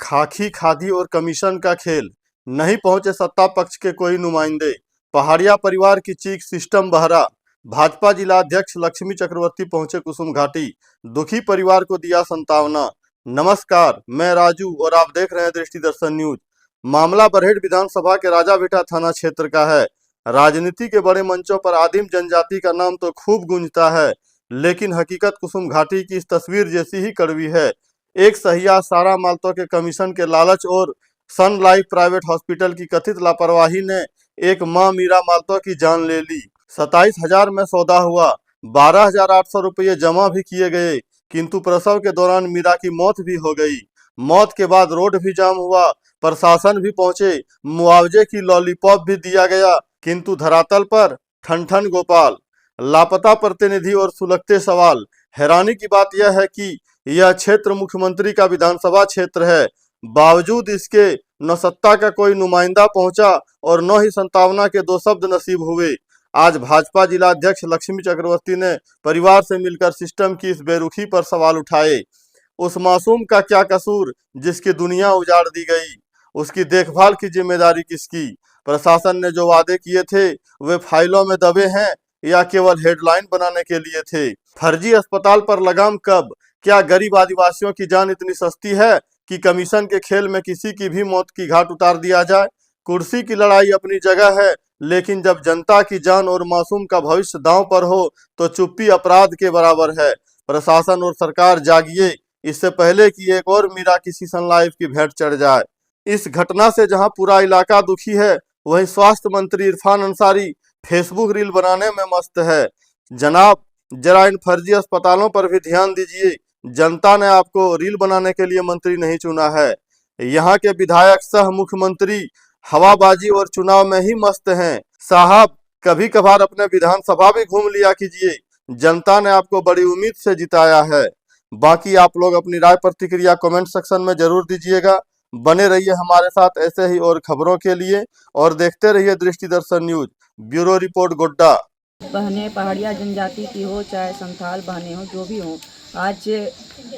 खाकी खादी और कमीशन का खेल, नहीं पहुंचे सत्ता पक्ष के कोई नुमाइंदे, पहाड़िया परिवार की चीख सिस्टम बहरा। भाजपा जिला अध्यक्ष लक्ष्मी चक्रवर्ती पहुंचे कुसुम घाटी, दुखी परिवार को दिया संतावना। नमस्कार, मैं राजू और आप देख रहे हैं दृष्टि दर्शन न्यूज। मामला बरहेट विधानसभा के राजाभेटा थाना क्षेत्र का है। राजनीति के बड़े मंचों पर आदिम जनजाति का नाम तो खूब गूंजता है, लेकिन हकीकत कुसुम घाटी की इस तस्वीर जैसी ही कड़वी है। एक सहिया सारा मालतों के कमीशन के लालच और सन लाइफ प्राइवेट हॉस्पिटल की कथित लापरवाही ने एक मां मीरा मालतों की जान ले ली। 27,000 में सौदा हुआ, 12,800 रुपये जमा भी किए गए, किंतु प्रसव के दौरान मीरा की मौत भी हो गई। मौत के बाद रोड भी जाम हुआ, प्रशासन भी पहुंचे, मुआवजे की लॉलीपॉप भी दिया गया, किंतु धरातल पर ठन ठन गोपाल। लापता प्रतिनिधि और सुलगते सवाल। हैरानी की बात यह है कि यह क्षेत्र मुख्यमंत्री का विधानसभा क्षेत्र है, बावजूद इसके न सत्ता का कोई नुमाइंदा पहुंचा और न ही संतावना के दो शब्द नसीब हुए। आज भाजपा जिला अध्यक्ष लक्ष्मी चक्रवर्ती ने परिवार से मिलकर सिस्टम की इस बेरुखी पर सवाल उठाए। उस मासूम का क्या कसूर जिसकी दुनिया उजाड़ दी गई? उसकी देखभाल की जिम्मेदारी किसकी? प्रशासन ने जो वादे किए थे वे फाइलों में दबे हैं या केवल हेडलाइन बनाने के लिए थे? फर्जी अस्पताल पर लगाम कब? क्या गरीब आदिवासियों की जान इतनी सस्ती है कि कमीशन के खेल में किसी की भी मौत की घाट उतार दिया जाए? कुर्सी की लड़ाई अपनी जगह है, लेकिन जब जनता की जान और मासूम का भविष्य दांव पर हो तो चुप्पी अपराध के बराबर है। प्रशासन और सरकार जागिए, इससे पहले कि एक और मीरा किसी सन लाइफ की भेंट चढ़ जाए। इस घटना से जहां पूरा इलाका दुखी है, वहीं स्वास्थ्य मंत्री इरफान अंसारी फेसबुक रील बनाने में मस्त है। जनाब, जरा इन फर्जी अस्पतालों पर भी ध्यान दीजिए। जनता ने आपको रील बनाने के लिए मंत्री नहीं चुना है। यहाँ के विधायक सह मुख्यमंत्री हवाबाजी और चुनाव में ही मस्त हैं। साहब, कभी कभार अपने विधानसभा भी घूम लिया कीजिए, जनता ने आपको बड़ी उम्मीद से जिताया है। बाकी आप लोग अपनी राय प्रतिक्रिया कमेंट सेक्शन में जरूर दीजिएगा। बने रहिए हमारे साथ ऐसे ही और खबरों के लिए और देखते रहिए दृष्टि दर्शन न्यूज। Bureau report Godda. बहनें पहाड़िया जनजाति की हो चाहे संथाल बहनें हो, जो भी हो, आज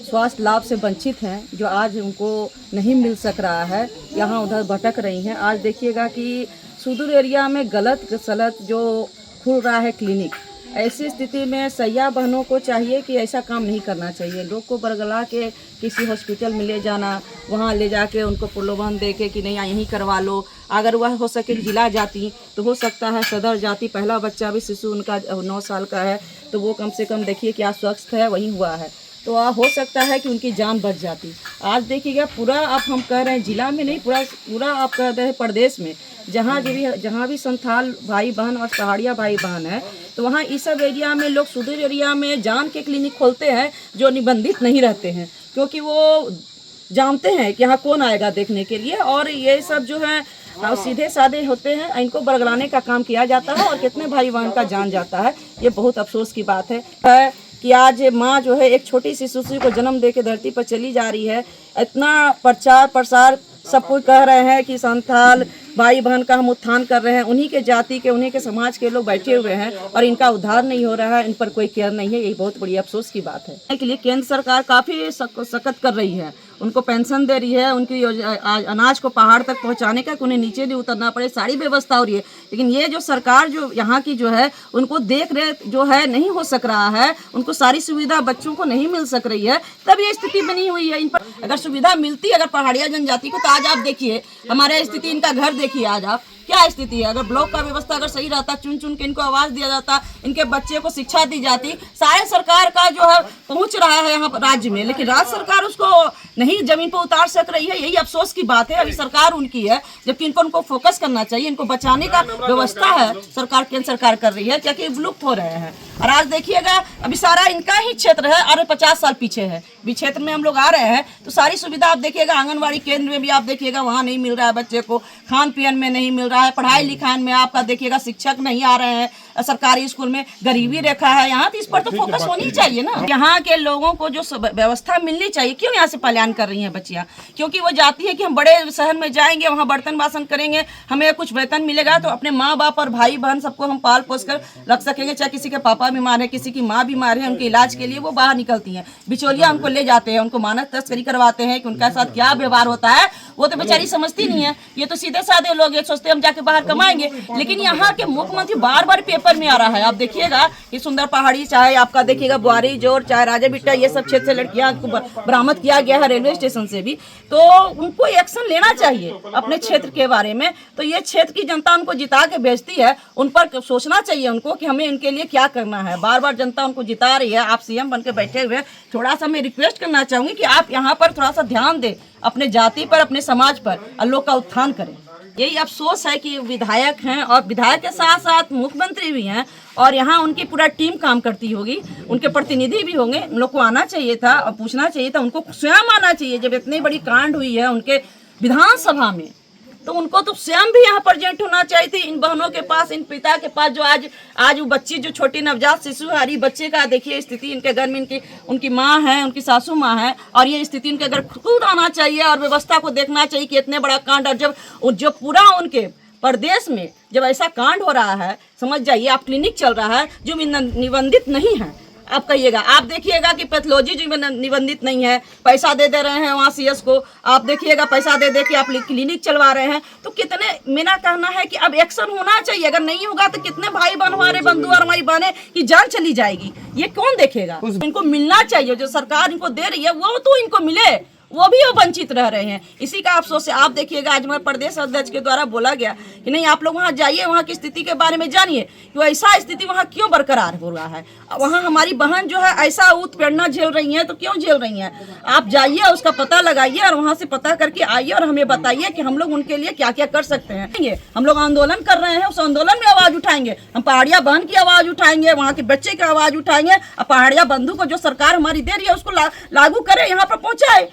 स्वास्थ्य लाभ से वंचित हैं, जो आज उनको नहीं मिल सक रहा है, यहाँ उधर भटक रही हैं। आज देखिएगा कि सुदूर एरिया में गलत सलत जो खुल रहा है क्लिनिक, ऐसी स्थिति में सैया बहनों को चाहिए कि ऐसा काम नहीं करना चाहिए। लोग को बरगला के किसी हॉस्पिटल में ले जाना, वहाँ ले जाके उनको प्रलोभन दे के कि नहीं यहीं करवा लो। अगर वह हो सके जिला जाती तो हो सकता है सदर जाती, पहला बच्चा भी शिशु उनका 9 साल का है, तो वो कम से कम देखिए क्या स्वस्थ है, वहीं हुआ है, तो हो सकता है कि उनकी जान बच जाती। आज देखिएगा पूरा अब हम कह रहे हैं जिला में नहीं, पूरा आप कह रहे हैं प्रदेश में, जहाँ भी संथाल भाई बहन और पहाड़िया भाई बहन है, तो वहाँ इस सब एरिया में लोग सुदूर एरिया में जान के क्लिनिक खोलते हैं जो निबंधित नहीं रहते हैं, क्योंकि वो जानते हैं कि यहाँ कौन आएगा देखने के लिए। और ये सब जो है सीधे साधे होते हैं, इनको बरगलाने का काम किया जाता है और कितने भाई बहन का जान जाता है। ये बहुत अफसोस की बात है कि आज माँ जो है एक छोटी सी शिशु को जन्म दे के धरती पर चली जा रही है। इतना प्रचार प्रसार सब कुछ कह रहे हैं कि संथाल भाई बहन का हम उत्थान कर रहे हैं, उन्हीं के जाति के उन्हीं के समाज के लोग बैठे हुए हैं और इनका उद्धार नहीं हो रहा है, इन पर कोई केयर नहीं है। यही बहुत बड़ी अफसोस की बात है। इसके लिए केंद्र सरकार काफ़ी सख्त कर रही है, उनको पेंशन दे रही है, उनकी अनाज को पहाड़ तक पहुंचाने का, उन्हें नीचे नहीं उतरना पड़े, सारी व्यवस्था हो रही है। लेकिन ये जो सरकार जो यहाँ की जो है उनको देख रेख जो है नहीं हो सक रहा है, उनको सारी सुविधा बच्चों को नहीं मिल सक रही है, तब ये स्थिति बनी हुई है। इन पर अगर सुविधा मिलती अगर पहाड़िया जनजाति को, तो आज आप देखिए हमारे स्थिति, इनका घर देखिए आज आप क्या स्थिति है। अगर ब्लॉक का व्यवस्था अगर सही रहता, चुन चुन के इनको आवाज दिया जाता, इनके बच्चे को शिक्षा दी जाती, सारे सरकार का जो है पहुंच रहा है यहाँ राज्य में, लेकिन राज्य सरकार उसको नहीं जमीन पर उतार सक रही है। यही अफसोस की बात है। अभी सरकार उनकी है, जबकि इनको फोकस करना चाहिए, इनको बचाने का व्यवस्था है सरकार, केंद्र सरकार कर रही है, क्योंकि विलुप्त हो रहे हैं। और आज देखिएगा अभी सारा इनका ही क्षेत्र है और 50 साल पीछे है। भी क्षेत्र में हम लोग आ रहे हैं तो सारी सुविधा आप देखिएगा, आंगनबाड़ी केंद्र में भी आप देखिएगा वहाँ नहीं मिल रहा है, बच्चे को खान पियन में नहीं मिल रहा रहा है, पढ़ाई लिखाई में आपका देखिएगा शिक्षक नहीं आ रहे हैं सरकारी स्कूल में, गरीबी रेखा है यहाँ, तो इस पर तो फोकस होनी चाहिए ना। यहाँ के लोगों को जो व्यवस्था मिलनी चाहिए, क्यों यहाँ से पलायन कर रही हैं बच्चियाँ? क्योंकि वो जाती है कि हम बड़े शहर में जाएंगे, वहाँ बर्तन बासन करेंगे, हमें कुछ वेतन मिलेगा तो अपने माँ बाप और भाई बहन सबको हम पाल पोस कर रख सकेंगे। चाहे किसी के पापा बीमार है, किसी की माँ बीमार है, उनके इलाज के लिए वो बाहर निकलती हैं, बिचौलिया उनको ले जाते हैं, उनको मानव तस्करी करवाते हैं कि उनके साथ क्या व्यवहार होता है वो तो बेचारी समझती नहीं है। ये तो सीधे साधे लोग ये सोचते हैं हम जाके बाहर कमाएंगे। लेकिन यहाँ के मुख्यमंत्री बार बार पेपर में आ रहा है, आप देखिएगा कि सुंदर पहाड़ी, चाहे आपका देखिएगा बुआरी जोर, चाहे राजा बिट्टा, ये सब क्षेत्र से लड़कियां को बरामद किया गया है रेलवे स्टेशन से भी, तो उनको एक्शन लेना चाहिए अपने क्षेत्र के बारे में। तो ये क्षेत्र की जनता उनको जिता के भेजती है, उन पर सोचना चाहिए उनको कि हमें इनके लिए क्या करना है। बार बार जनता उनको जिता रही है, आप सीएम बन के बैठे हुए, थोड़ा सा मैं रिक्वेस्ट करना चाहूंगी कि आप यहाँ पर थोड़ा सा ध्यान दें अपने जाति पर, अपने समाज पर, और लोग का उत्थान करें। यही अफसोस है कि विधायक हैं और विधायक के साथ साथ मुख्यमंत्री भी हैं और यहाँ उनकी पूरा टीम काम करती होगी, उनके प्रतिनिधि भी होंगे। उन लोग को आना चाहिए था और पूछना चाहिए था, उनको स्वयं आना चाहिए। जब इतनी बड़ी कांड हुई है उनके विधानसभा में, तो उनको तो स्वयं भी यहाँ प्रेजेंट होना चाहिए थी, इन बहनों के पास, इन पिता के पास, जो आज वो बच्ची, जो छोटी नवजात शिशु हरी बच्चे का देखिए स्थिति, इनके घर में उनकी माँ है, उनकी सासू माँ है, और ये स्थिति इनके घर खुद आना चाहिए और व्यवस्था को देखना चाहिए कि इतने बड़ा कांड, और जब पूरा उनके प्रदेश में जब ऐसा कांड हो रहा है, समझ जाइए आप, क्लिनिक चल रहा है जो निबंधित नहीं है। आप कहिएगा, आप देखिएगा कि पैथोलॉजी जो निबंधित नहीं है, पैसा दे रहे हैं वहाँ सीएस को, आप देखिएगा पैसा दे के आप क्लिनिक चलवा रहे हैं। तो कितने, मेरा कहना है कि अब एक्शन होना चाहिए। अगर नहीं होगा तो कितने भाई बहन हमारे, बंधु और हमारी बहनें की जान चली जाएगी, ये कौन देखेगा? इनको मिलना चाहिए, जो सरकार इनको दे रही है वो तो इनको मिले, वो भी वंचित रह रहे हैं। इसी का अफसोस है। आप देखिएगा आज हमारे प्रदेश अध्यक्ष के द्वारा बोला गया कि नहीं, आप लोग वहाँ जाइए, वहाँ की स्थिति के बारे में जानिए कि ऐसा स्थिति वहाँ क्यों बरकरार हो रहा है। वहाँ हमारी बहन जो है ऐसा उत्पीड़न झेल रही हैं, तो क्यों झेल रही हैं? आप जाइए, उसका पता लगाइए और वहाँ से पता करके आइए और हमें बताइए कि हम लोग उनके लिए क्या क्या कर सकते हैं। हम लोग आंदोलन कर रहे हैं, उस आंदोलन में आवाज उठाएंगे, हम पहाड़िया बहन की आवाज उठाएंगे, वहाँ के बच्चे की आवाज उठाएंगे, और पहाड़िया बंधु को जो सरकार हमारी दे रही है उसको लागू करे, यहाँ पर पहुँचाए।